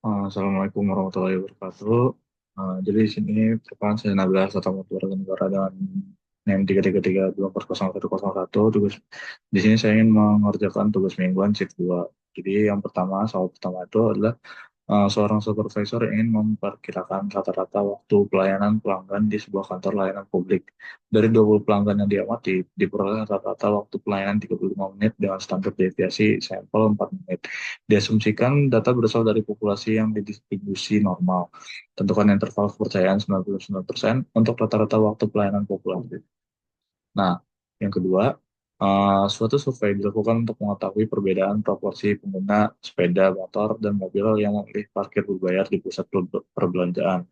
Assalamualaikum warahmatullahi wabarakatuh. Jadi di sini pertanyaan saya Nabil Satamat Warga Negara dengan NIM 333240101. Tugas di sini saya ingin mengerjakan tugas mingguan shift 2. Jadi yang pertama, soal pertama itu adalah seorang supervisor ingin memperkirakan rata-rata waktu pelayanan pelanggan di sebuah kantor layanan publik. Dari 20 pelanggan yang diamati, diperoleh rata-rata waktu pelayanan 35 menit dengan standar deviasi sampel 4 menit. Diasumsikan data berasal dari populasi yang didistribusi normal. Tentukan interval kepercayaan 99% untuk rata-rata waktu pelayanan populasi. Nah, yang kedua, suatu survei dilakukan untuk mengetahui perbedaan proporsi pengguna sepeda, motor, dan mobil yang memilih parkir berbayar di pusat perbelanjaan.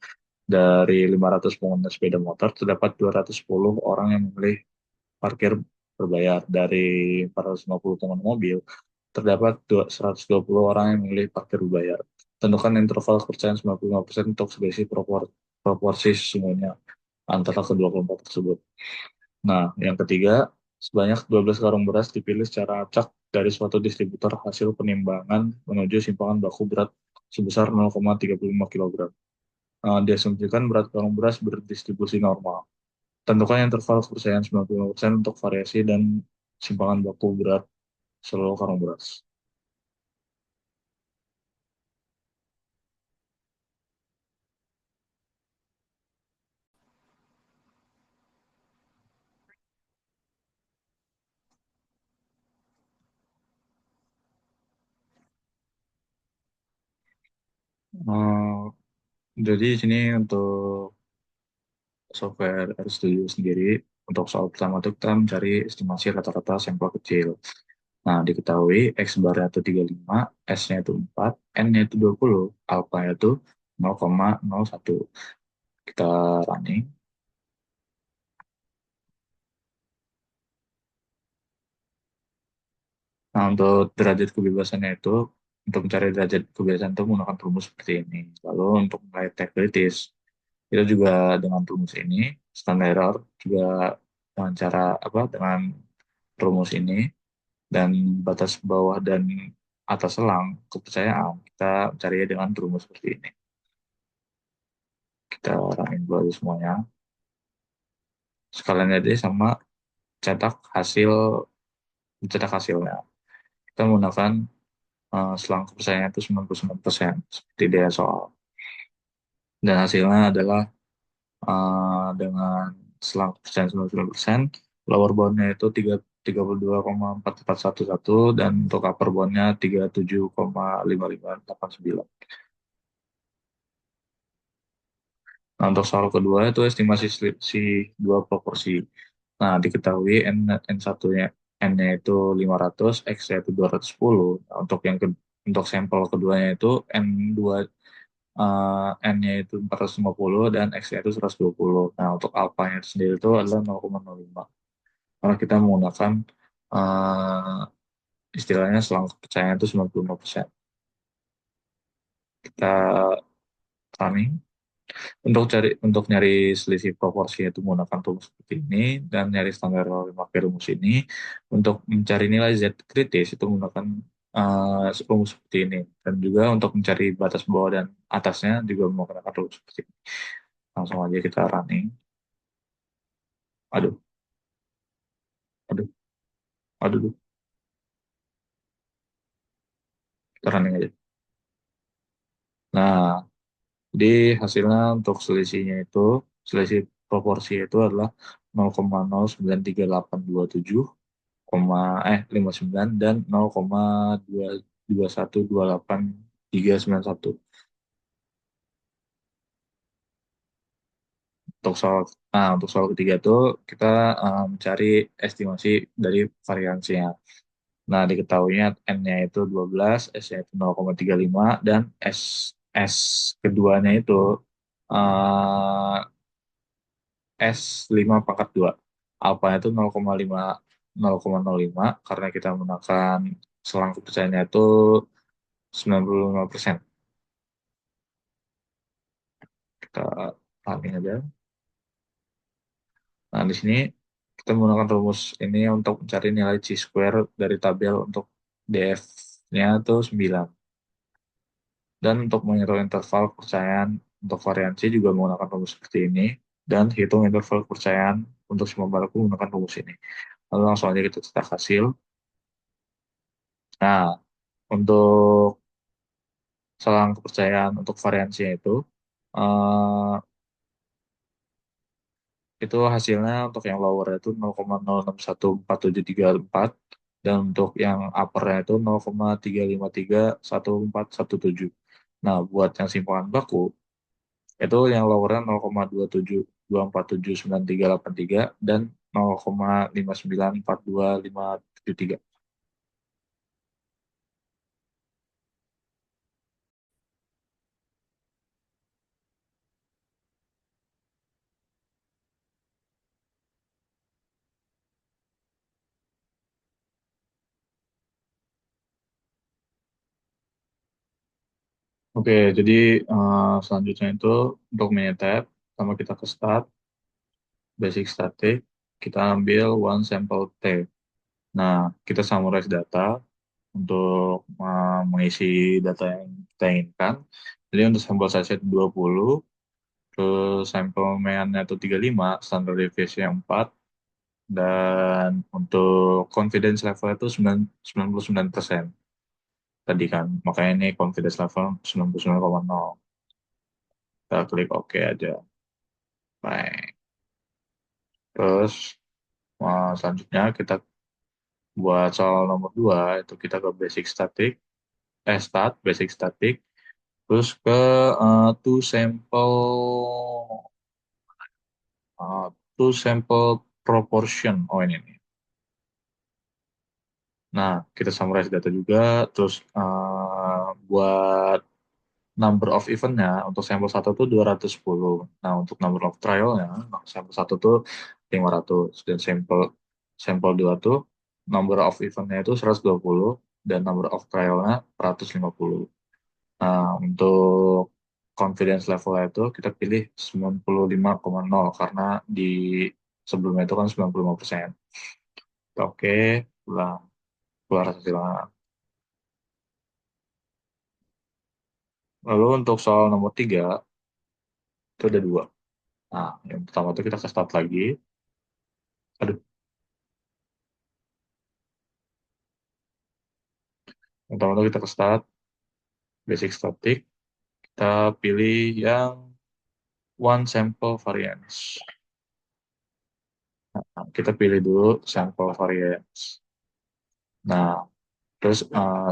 Dari 500 pengguna sepeda motor, terdapat 210 orang yang memilih parkir berbayar. Dari 450 pengguna mobil, terdapat 120 orang yang memilih parkir berbayar. Tentukan interval kepercayaan 95% untuk selisih proporsi sesungguhnya antara kedua kelompok tersebut. Nah, yang ketiga, sebanyak 12 karung beras dipilih secara acak dari suatu distributor hasil penimbangan menuju simpangan baku berat sebesar 0,35 kg. Diasumsikan berat karung beras berdistribusi normal. Tentukan interval kepercayaan 95% untuk variasi dan simpangan baku berat seluruh karung beras. Eh, jadi di sini untuk software RStudio sendiri, untuk soal pertama itu kita mencari estimasi rata-rata sampel kecil. Nah, diketahui X barnya itu 35, S-nya itu 4, N-nya itu 20, alpha itu 0,01. Kita running. Nah, untuk derajat kebebasannya itu, untuk mencari derajat kebebasan itu menggunakan rumus seperti ini. Lalu untuk nilai T kritis, kita juga dengan rumus ini, standar error juga dengan cara apa dengan rumus ini dan batas bawah dan atas selang kepercayaan kita mencari dengan rumus seperti ini. Kita running dulu aja semuanya. Sekalian aja sama cetak hasil cetak hasilnya. Kita menggunakan selang kepercayaan itu 99% seperti dia soal. Dan hasilnya adalah dengan selang kepercayaan 99%, lower boundnya itu 32,4411 dan untuk upper boundnya 37,5589. Nah, untuk soal kedua itu estimasi selisih dua proporsi. Nah, diketahui N1-nya N-nya itu 500, X-nya itu 210. Nah, untuk sampel keduanya itu N2 N-nya itu 450 dan X-nya itu 120. Nah, untuk alpha-nya itu sendiri itu adalah 0,05. Karena kita menggunakan eh, istilahnya selang kepercayaan itu 95%. Kita running. Untuk nyari selisih proporsi itu menggunakan rumus seperti ini dan nyari standar error memakai rumus ini. Untuk mencari nilai Z kritis itu menggunakan rumus seperti ini dan juga untuk mencari batas bawah dan atasnya juga menggunakan rumus seperti ini. Langsung aja kita running. Aduh, aduh, aduh, aduh. Kita running aja. Nah, jadi hasilnya untuk selisihnya itu selisih proporsi itu adalah 0,093827 59 dan 0,22128 391. Untuk soal ketiga itu kita mencari estimasi dari variansinya. Nah, diketahuinya N-nya itu 12, S-nya itu 0,35 dan S keduanya itu eh, S5 pangkat 2. Alpha itu 0,5 karena kita menggunakan selang kepercayaannya itu 95%. Kita paling aja. Nah, di sini kita menggunakan rumus ini untuk mencari nilai chi-square dari tabel untuk DF-nya itu 9. Dan untuk mengatur interval kepercayaan untuk variansi juga menggunakan rumus seperti ini. Dan hitung interval kepercayaan untuk semua variabel menggunakan rumus ini. Lalu langsung aja kita cetak hasil. Nah, untuk selang kepercayaan untuk variansinya eh, itu hasilnya untuk yang lower itu 0,061473empat dan untuk yang uppernya itu 0,3531417. Nah, buat yang simpangan baku itu yang lowernya 0,2724798383 dan 0,59425573. Oke, jadi selanjutnya itu untuk minitab, sama kita ke start, basic static, kita ambil one sample T. Nah, kita summarize data untuk mengisi data yang kita inginkan. Jadi untuk sampel size itu 20, terus sampel meannya itu 35, standar deviation 4, dan untuk confidence level itu 99% tadi kan. Makanya ini confidence level 99,0. Kita klik OK aja. Baik. Terus selanjutnya kita buat soal nomor 2, itu kita ke basic static, basic static, terus ke two sample uh, two sample proportion. Oh ini nih. Nah, kita summarize data juga, terus buat number of eventnya untuk sampel satu tuh 210. Nah, untuk number of trialnya, nah, sampel satu tuh 500 dan sampel sampel 2 tuh number of eventnya itu 120 dan number of trialnya 150. Nah, untuk confidence level itu kita pilih 95,0 karena di sebelumnya itu kan 95%. Oke, pulang keluar hasilnya. Lalu untuk soal nomor 3, itu ada dua. Nah, yang pertama itu kita ke start lagi. Aduh, yang pertama itu kita ke start, basic static. Kita pilih yang one sample variance. Nah, kita pilih dulu sample variance. Nah, terus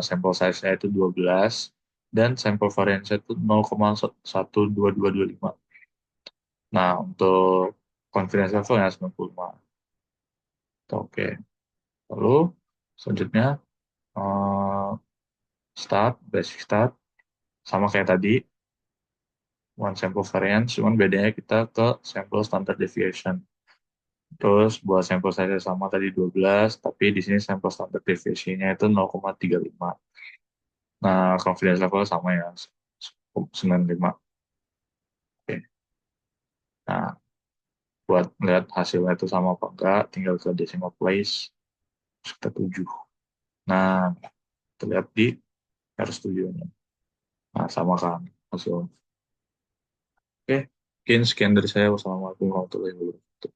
sampel size-nya itu 12 dan sampel variance itu 0,12225. Nah, untuk confidence level-nya 95. Oke. Lalu selanjutnya eh, basic start sama kayak tadi one sample variance, cuman bedanya kita ke sample standard deviation. Terus buat sampel size sama tadi 12, tapi di sini sampel standard deviation-nya itu 0,35. Nah, confidence level sama ya, 95. Oke. Nah, buat melihat hasilnya itu sama apa enggak, tinggal ke decimal place, terus kita tuju. Nah, terlihat di harus tujuannya. Nah, sama kan hasilnya. Oke, mungkin sekian dari saya. Wassalamualaikum warahmatullahi wabarakatuh.